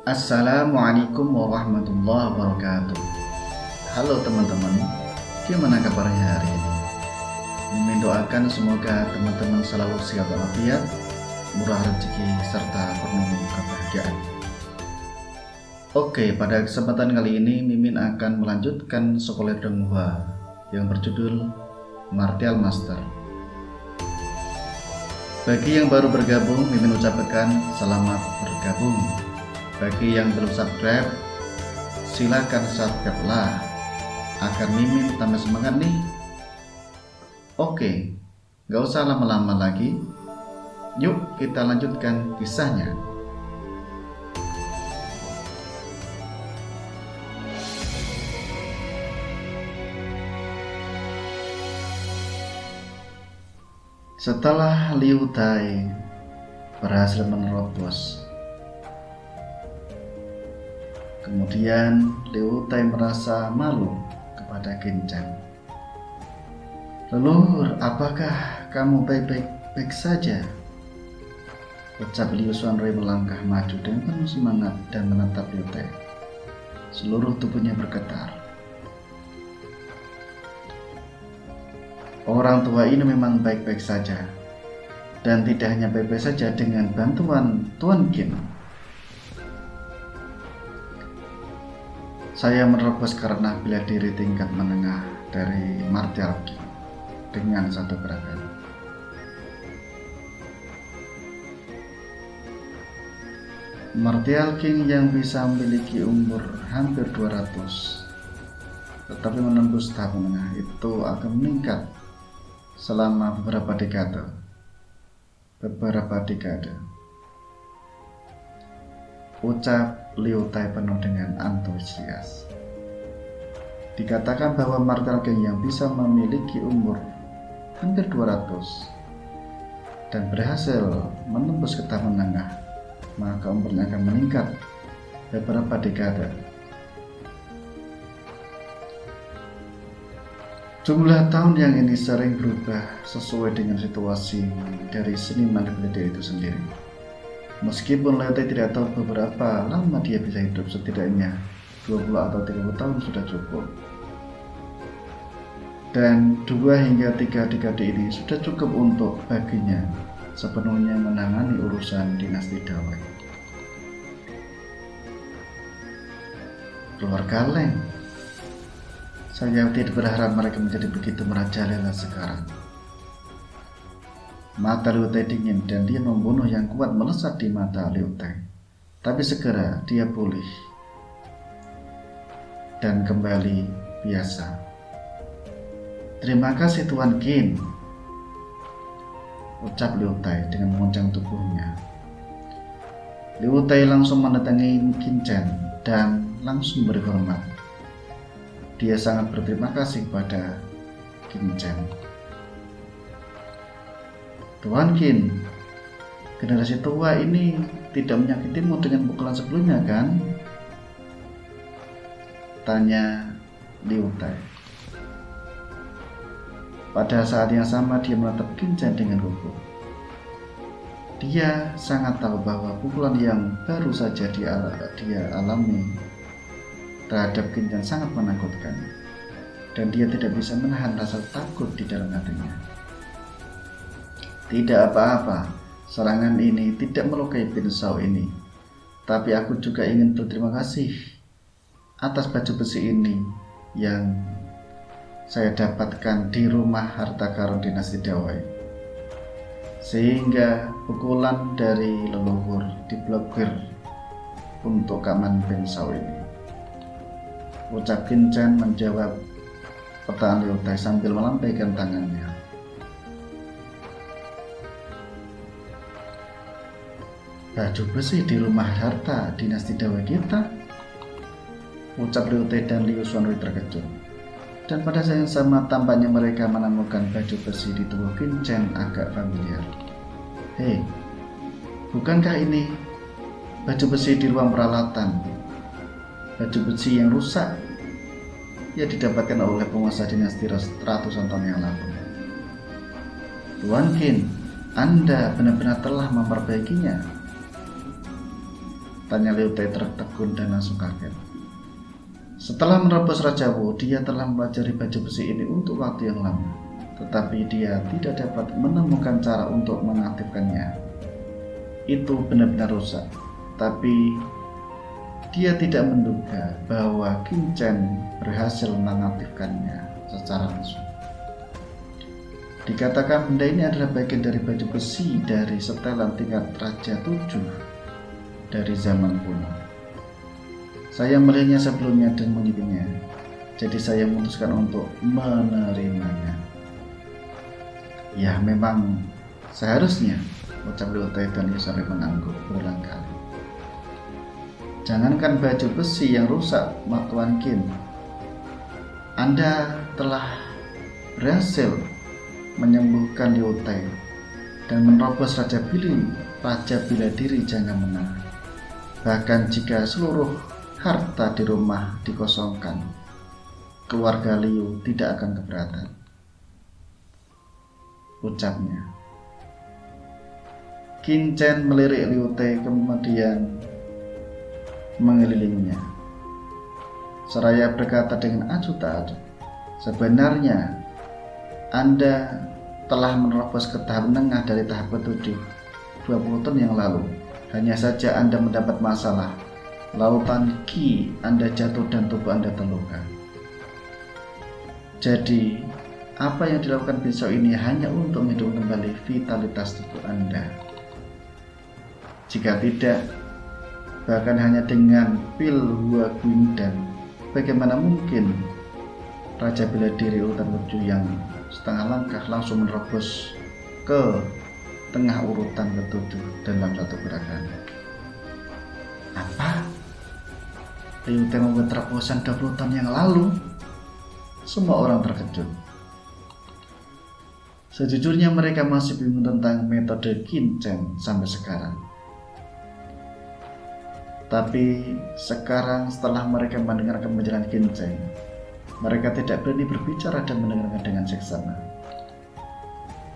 Assalamualaikum warahmatullahi wabarakatuh. Halo teman-teman, gimana kabarnya hari ini? Mimin doakan semoga teman-teman selalu sehat walafiat, murah rezeki, serta penuh kebahagiaan. Oke, pada kesempatan kali ini Mimin akan melanjutkan sekolah Donghua yang berjudul Martial Master. Bagi yang baru bergabung, Mimin ucapkan selamat bergabung. Bagi yang belum subscribe, silakan subscribe lah agar Mimin tambah semangat nih. Oke, gak usah lama-lama lagi, yuk kita lanjutkan kisahnya. Setelah Liu Tai berhasil menerobos, kemudian Liu Tai merasa malu kepada Qin Zheng. "Leluhur, apakah kamu baik-baik saja?" ucap Liu Xuanrui melangkah maju dengan penuh semangat dan menatap Liu Tai. Seluruh tubuhnya bergetar. Orang tua ini memang baik-baik saja, dan tidak hanya baik-baik saja dengan bantuan Tuan Qin. Saya menerobos karena bela diri tingkat menengah dari Martial King dengan satu gerakan. Martial King yang bisa memiliki umur hampir 200 tetapi menembus tahap menengah itu akan meningkat selama beberapa dekade. Ucap Liu Tai penuh dengan antusias. Dikatakan bahwa Martial King yang bisa memiliki umur hampir 200 dan berhasil menembus ke tahap menengah, maka umurnya akan meningkat beberapa dekade. Jumlah tahun yang ini sering berubah sesuai dengan situasi dari seniman bela diri itu sendiri. Meskipun Liu Tai tidak tahu beberapa lama dia bisa hidup, setidaknya 20 atau 30 tahun sudah cukup. Dan 2 hingga 3 dekade ini sudah cukup untuk baginya sepenuhnya menangani urusan dinasti Dawei. Keluarga Leng, saya tidak berharap mereka menjadi begitu merajalela sekarang. Mata Liu Tai dingin dan dia membunuh yang kuat melesat di mata Liu Tai. Tapi segera dia pulih dan kembali biasa. "Terima kasih Tuan Qin," ucap Liu Tai dengan menguncang tubuhnya. Liu Tai langsung mendatangi Qin Zheng dan langsung berhormat. Dia sangat berterima kasih kepada Qin Zheng. "Tuan Qin, generasi tua ini tidak menyakitimu dengan pukulan sebelumnya kan?" tanya Liu Tai. Pada saat yang sama dia menatap Qin Zheng dengan gugup. Dia sangat tahu bahwa pukulan yang baru saja dia alami terhadap Qin Zheng sangat menakutkan, dan dia tidak bisa menahan rasa takut di dalam hatinya. "Tidak apa-apa, serangan ini tidak melukai Bin Shao ini, tapi aku juga ingin berterima kasih atas baju besi ini yang saya dapatkan di rumah harta karun dinasti Dawei, sehingga pukulan dari leluhur diblokir untuk keamanan Bin Shao ini," ucap Qin Zheng menjawab pertanyaan Liu Tai sambil melambaikan tangannya. "Baju besi di rumah harta dinasti Dawei kita?" ucap Liu Tai dan Liu Xuanrui terkejut. Dan pada saat yang sama tampaknya mereka menemukan baju besi di tubuh Qin Zheng agak familiar. "Hei, bukankah ini baju besi di ruang peralatan? Baju besi yang rusak ya didapatkan oleh penguasa dinasti ratusan tahun yang lalu. Tuan Qin, Anda benar-benar telah memperbaikinya." Tanya Liu Tai tertegun dan langsung kaget. Setelah menerobos Raja Wu, dia telah mempelajari baju besi ini untuk waktu yang lama, tetapi dia tidak dapat menemukan cara untuk mengaktifkannya. Itu benar-benar rusak, tapi dia tidak menduga bahwa Qin Chen berhasil mengaktifkannya secara langsung. Dikatakan benda ini adalah bagian dari baju besi dari setelan tingkat Raja 7 dari zaman kuno. Saya melihatnya sebelumnya dan menyimpannya, jadi saya memutuskan untuk menerimanya. Ya, memang seharusnya, ucap Liu Tai dan Liu sampai mengangguk berulang kali. Jangankan baju besi yang rusak, Tuan Qin, Anda telah berhasil menyembuhkan Liu Tai dan menerobos Raja Bila Diri Jangan Menang. Bahkan jika seluruh harta di rumah dikosongkan, keluarga Liu tidak akan keberatan, ucapnya. Qin Chen melirik Liu Tai kemudian mengelilinginya. Seraya berkata dengan acuh tak acuh, sebenarnya Anda telah menerobos ke tahap menengah dari tahap ke-7 20 tahun yang lalu. Hanya saja Anda mendapat masalah. Lautan Qi Anda jatuh dan tubuh Anda terluka. Jadi, apa yang dilakukan besok ini hanya untuk menghidupkan kembali vitalitas tubuh Anda. Jika tidak, bahkan hanya dengan pil Hua Guingdan, bagaimana mungkin Raja Bela Diri urutan 7 yang setengah langkah langsung menerobos ke tengah urutan ke-7 dalam satu gerakan. Apa? Liu Tai membuat terobosan 20 tahun yang lalu? Semua orang terkejut. Sejujurnya mereka masih bingung tentang metode Qin Chen sampai sekarang. Tapi sekarang setelah mereka mendengarkan penjelasan Qin Chen, mereka tidak berani berbicara dan mendengarkan dengan seksama.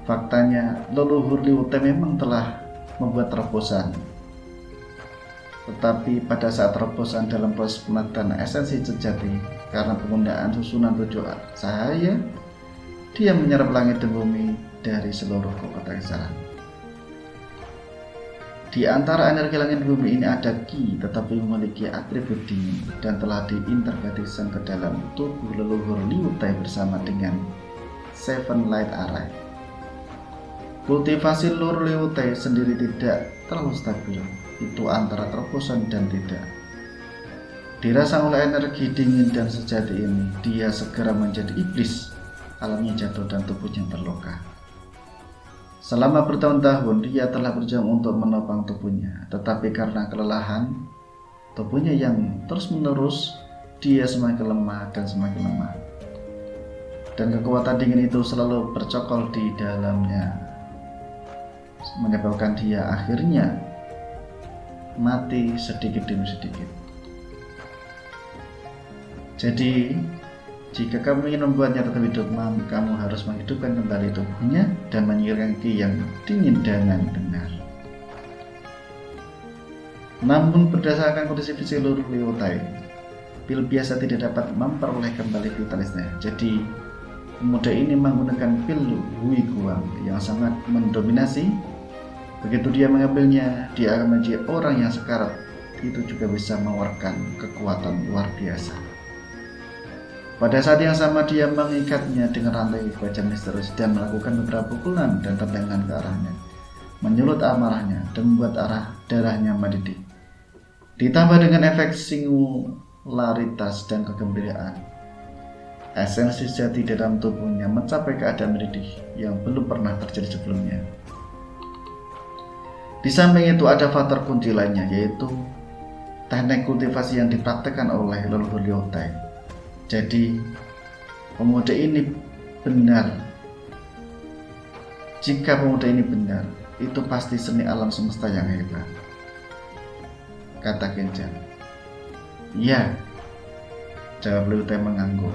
Faktanya, leluhur Liu Tai memang telah membuat terobosan. Tetapi pada saat terobosan dalam proses penataan esensi sejati karena penggunaan susunan 7 cahaya, dia menyerap langit dan bumi dari seluruh kekuatan kesalahan. Di antara energi langit dan bumi ini ada Qi, tetapi memiliki atribut dingin dan telah diinterpretasikan ke dalam tubuh leluhur Liu Tai bersama dengan Seven Light Array. Kultivasi leluhur Liu Tai sendiri tidak terlalu stabil, itu antara terobosan dan tidak. Dirangsang oleh energi dingin dan sejati ini, dia segera menjadi iblis, alamnya jatuh dan tubuhnya terluka. Selama bertahun-tahun dia telah berjuang untuk menopang tubuhnya, tetapi karena kelelahan tubuhnya yang terus-menerus, dia semakin lemah dan semakin lemah. Dan kekuatan dingin itu selalu bercokol di dalamnya, menyebabkan dia akhirnya mati sedikit demi sedikit. Jadi, jika kamu ingin membuatnya tetap hidup, kamu harus menghidupkan kembali tubuhnya dan menyingkirkan Qi yang dingin dengan benar. Namun berdasarkan kondisi fisik seluruh Liu Tai, pil biasa tidak dapat memperoleh kembali vitalisnya. Jadi, pemuda ini menggunakan pil Hui Guang yang sangat mendominasi. Begitu dia mengambilnya, dia akan menjadi orang yang sekarat. Itu juga bisa mengeluarkan kekuatan luar biasa. Pada saat yang sama dia mengikatnya dengan rantai baja misterius dan melakukan beberapa pukulan dan tendangan ke arahnya, menyulut amarahnya dan membuat darahnya mendidih. Ditambah dengan efek singularitas dan kegembiraan, esensi sejati dalam tubuhnya mencapai keadaan mendidih yang belum pernah terjadi sebelumnya. Di samping itu ada faktor kunci lainnya, yaitu teknik kultivasi yang dipraktekkan oleh leluhur Liu Tai. Jadi, pemuda ini benar. Jika pemuda ini benar, itu pasti seni alam semesta yang hebat, kata Qin Chen. Ya, jawab Liu Tai mengangguk.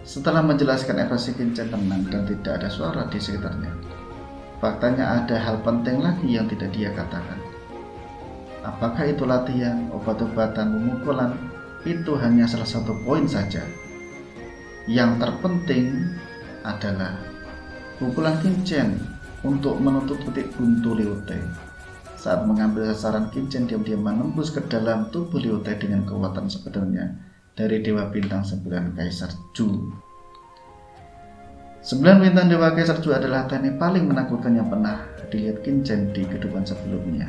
Setelah menjelaskan ekspresi Qin Chen tenang dan tidak ada suara di sekitarnya. Faktanya ada hal penting lagi yang tidak dia katakan. Apakah itu latihan, obat-obatan, pemukulan, itu hanya salah satu poin saja. Yang terpenting adalah pukulan Qinchen untuk menutup titik buntu Liu Tai. Saat mengambil sasaran, Qinchen diam-diam menembus ke dalam tubuh Liu Tai dengan kekuatan sebenarnya dari Dewa Bintang 9 Kaisar Zhu. 9 bintang Dewa Kaisar Zhu adalah teknik paling menakutkan yang pernah dilihat Qinchen di kehidupan sebelumnya.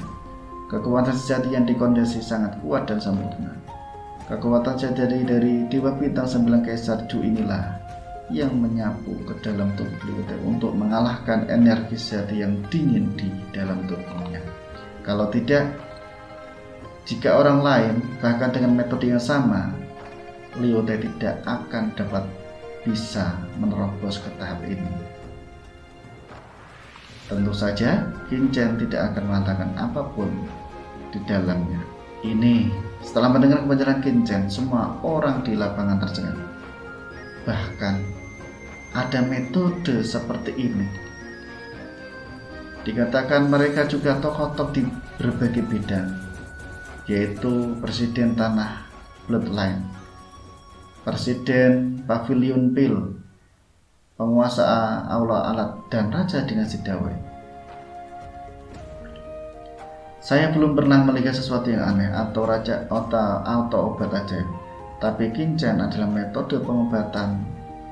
Kekuatan sejati yang dikondisi sangat kuat dan sempurna. Kekuatan sejati dari Dewa Bintang 9 Kaisar Zhu inilah yang menyapu ke dalam tubuh Liu Tai untuk mengalahkan energi sejati yang dingin di dalam tubuhnya. Kalau tidak, jika orang lain bahkan dengan metode yang sama, Liu Tai tidak akan dapat bisa menerobos ke tahap ini. Tentu saja Qinchen tidak akan mengatakan apapun di dalamnya. Ini setelah mendengar kebenaran Qinchen, semua orang di lapangan tercengang. Bahkan ada metode seperti ini. Dikatakan mereka juga tokoh top di berbagai bidang, yaitu Presiden Tanah Bloodline, Presiden Pavilion Pil, penguasa Aula Alat, dan Raja Dinasti Dawei. Saya belum pernah melihat sesuatu yang aneh atau obat ajaib, tapi Qinchen adalah metode pengobatan,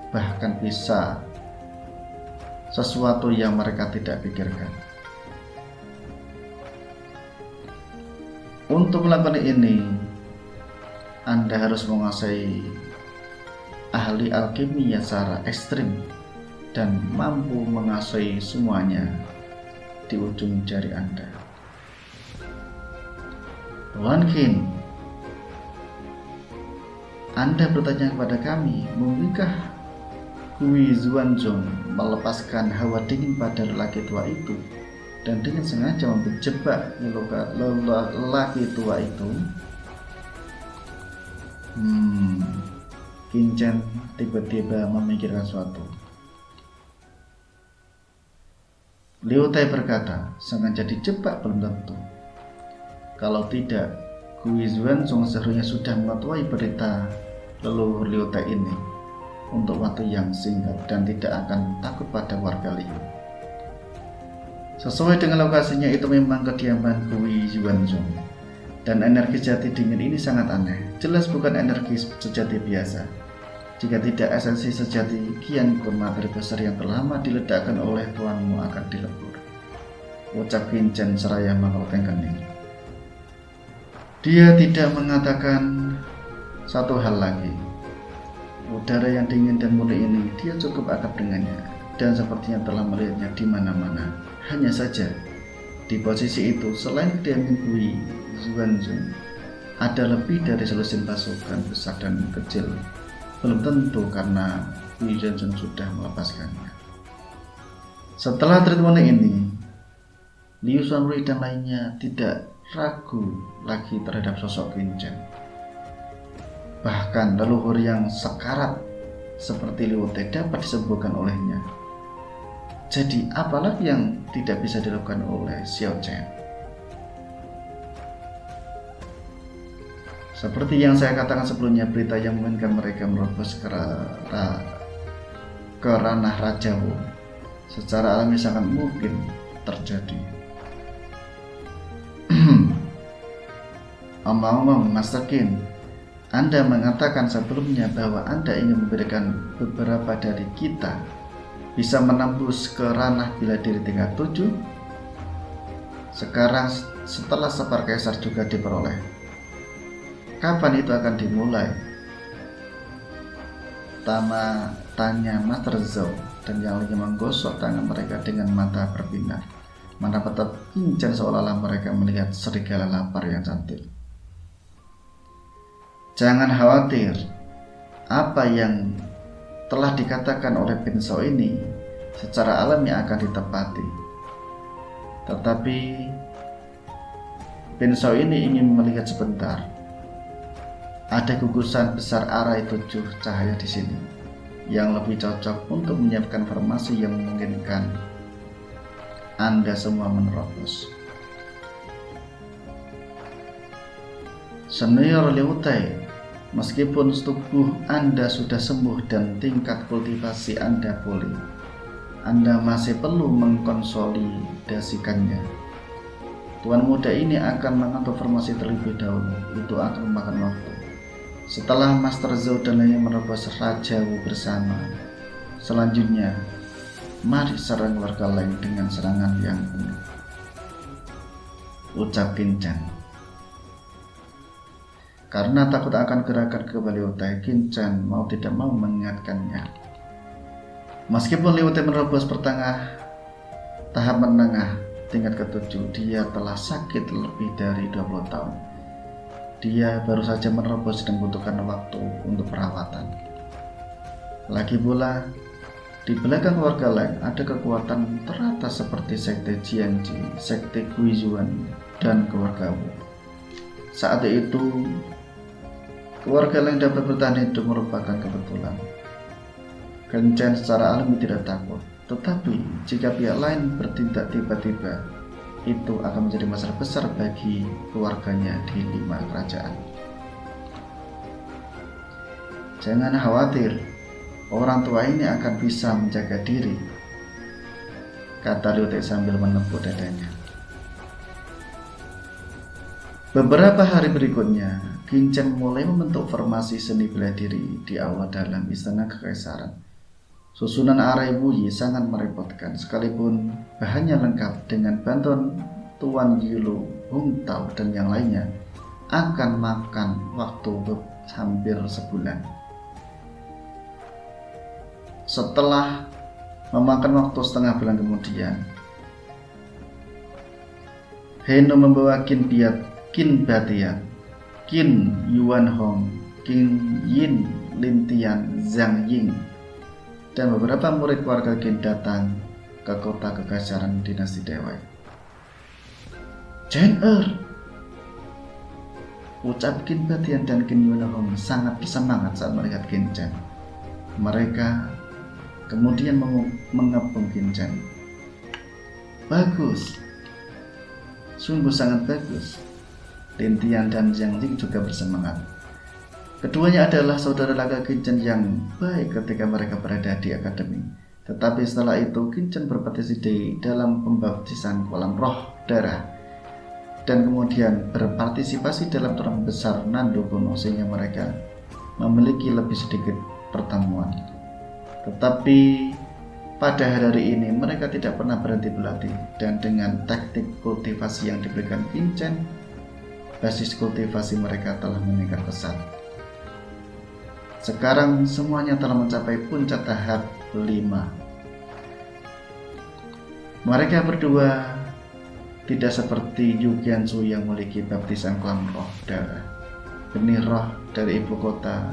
bahkan bisa sesuatu yang mereka tidak pikirkan. Untuk melakukan ini, Anda harus menguasai ahli alkimi secara ekstrim dan mampu menguasai semuanya di ujung jari Anda. Tuan Qin, Anda bertanya kepada kami, mungkinkah Gui Xuanzong melepaskan hawa dingin pada lelaki tua itu dan dengan sengaja menjebak lelaki tua itu? Qinchen tiba-tiba memikirkan sesuatu. Liu Tai berkata, sengaja dijebak belum tentu. Kalau tidak, Gui Xuanzong seharusnya sudah mengetahui berita leluhur Liu Tai ini untuk waktu yang singkat dan tidak akan takut pada warga Liu. Sesuai dengan lokasinya, itu memang kediaman Gui Xuanzong. Dan energi sejati dingin ini sangat aneh. Jelas bukan energi sejati biasa. Jika tidak, esensi sejati Qian Kun, materi besar yang terlama diledakkan oleh tuanmu akan dilebur, ucap Qinchen seraya mengeloteng kening. Dia tidak mengatakan satu hal lagi. Udara yang dingin dan murni ini dia cukup akrab dengannya dan sepertinya telah melihatnya di mana-mana. Hanya saja di posisi itu, selain kediaman Gui Xuanzong, ada lebih dari selusin pasukan besar dan kecil. Belum tentu karena Gui Xuanzong sudah melepaskannya. Setelah treatment ini, Liu Xuanrui dan lainnya tidak ragu lagi terhadap sosok Qinchen. Bahkan leluhur yang sekarat seperti Liu Tai dapat disembuhkan olehnya. Jadi apalagi yang tidak bisa dilakukan oleh Xiao Chen? Seperti yang saya katakan sebelumnya, berita yang memungkinkan mereka menerobos ke ranah Raja Wu secara alami sangat mungkin terjadi. Omong-omong, Master Qin, Anda mengatakan sebelumnya bahwa Anda ingin memberikan beberapa dari kita bisa menembus ke ranah bela diri tingkat 7. Sekarang setelah Separ Kaisar juga diperoleh, kapan itu akan dimulai? Tanya Master Zhou, dan yang lainnya menggosok tangan mereka dengan mata berbinar. Mana tetap Qinchen seolah-olah mereka melihat serigala lapar yang cantik. Jangan khawatir, apa yang telah dikatakan oleh Bin Shou ini secara alami akan ditepati. Tetapi Bin Shou ini ingin melihat sebentar. Ada gugusan besar arai 7 cahaya di sini yang lebih cocok untuk menyiapkan formasi yang memungkinkan Anda semua menerobos. Senior Liu Tai, meskipun tubuh Anda sudah sembuh dan tingkat kultivasi Anda pulih, Anda masih perlu mengkonsolidasikannya. Tuan muda ini akan mengatur formasi terlebih dahulu, itu akan memakan waktu. Setelah Master Zhou dan lainnya menerobos Raja Wu bersama, selanjutnya mari serang warga lain dengan serangan yang unik, ucap Qin Chen. Karena takut akan gerakan kembali Liu Tai, Qin Chen mau tidak mau mengingatkannya. Meskipun Liu Tai menerobos tahap menengah tingkat ke-7, dia telah sakit lebih dari 20 tahun. Dia baru saja menerobos dan membutuhkan waktu untuk perawatan. Lagi pula, di belakang keluarga lain ada kekuatan teratas seperti Sekte Jianji, Sekte Guizhuan, dan keluarga Wu. Saat itu, keluarga lain dapat bertahan hidup merupakan kebetulan. Qin Chen secara alami tidak takut, tetapi jika pihak lain bertindak tiba-tiba, itu akan menjadi masalah besar bagi keluarganya di 5 kerajaan. Jangan khawatir, orang tua ini akan bisa menjaga diri, kata Liu Tai sambil menepuk dadanya. Beberapa hari berikutnya, Qin Chen mulai membentuk formasi seni bela diri di aula dalam istana kekaisaran. Susunan arai Wuyi sangat merepotkan, sekalipun bahannya lengkap dengan bantuan Tuan Yilu, Hung Tao, dan yang lainnya akan makan waktu hampir sebulan. Setelah memakan waktu setengah bulan kemudian, Heno membawa Qin Batian, Qin Yuan Hong, Qin Yin, Lin Tian, Zhang Ying, dan beberapa murid keluarga Qin datang ke kota kekaisaran dinasti Dewei. Chen ucap Qin Batian dan Qin Yuan Hong sangat bersemangat saat melihat Qin Chen. Mereka kemudian mengepung Qin Chen. Bagus, sungguh sangat bagus. Lin Tian dan Zhang Ying juga bersemangat. Keduanya adalah saudara laki Qin Chen yang baik ketika mereka berada di akademi. Tetapi setelah itu Qin Chen berpartisipasi dalam pembaptisan kolam roh darah dan kemudian berpartisipasi dalam turnamen besar Nando kuno, sehingga mereka memiliki lebih sedikit pertemuan. Tetapi pada hari ini mereka tidak pernah berhenti berlatih, dan dengan taktik kultivasi yang diberikan Qin Chen, basis kultivasi mereka telah meningkat pesat. Sekarang semuanya telah mencapai puncak tahap 5. Mereka berdua tidak seperti Yu Qianzu yang memiliki baptisan kolam roh darah, benih roh dari ibu kota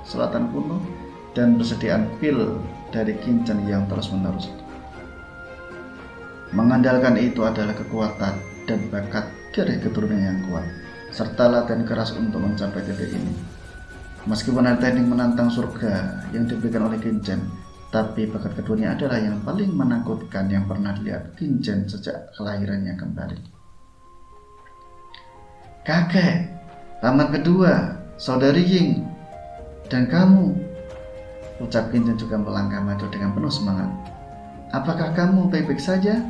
selatan kuno, dan persediaan pil dari Qin Chen yang terus-menerus. Mengandalkan itu adalah kekuatan dan bakat dari keturunan yang kuat, serta latihan keras untuk mencapai titik ini. Meskipun ada teknik menantang surga yang diberikan oleh Qin Chen, tapi bakat keduanya adalah yang paling menakutkan yang pernah dilihat Qin Chen sejak kelahirannya kembali. Kakek, paman kedua, saudari Ying, dan kamu, ucap Qin Chen juga melangkah maju dengan penuh semangat. Apakah kamu baik-baik saja?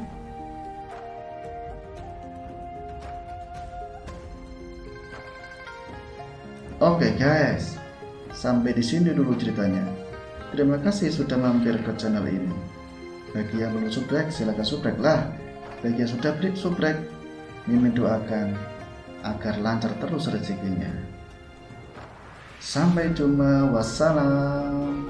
Oke guys, sampai di sini dulu ceritanya. Terima kasih sudah mampir ke channel ini. Bagi yang belum subscribe, silakan subscribe lah. Bagi yang sudah klik subscribe, Mimin doakan agar lancar terus rezekinya. Sampai jumpa, wassalam.